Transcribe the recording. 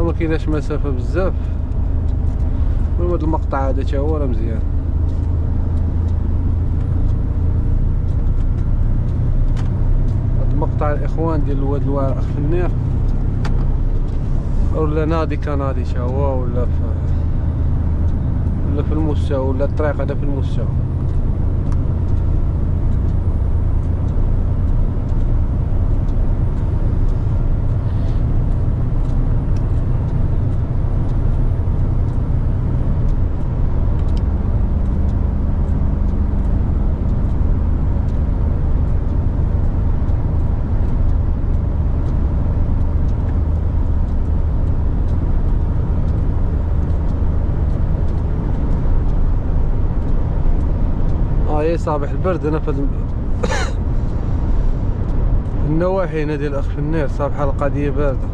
وما كايناش مسافه بزاف. المهم هاد المقطع هذا تا هو راه مزيان. هاد المقطع الاخوان ديال الواد الوارق في النير، ولا نادي كنادي تا هو، ولا في المستوى، ولا الطريق هذا في المستوى. هاي صباح البرد. انا في النواحي هنا ديال اخ في النير صباح القضيه بارده.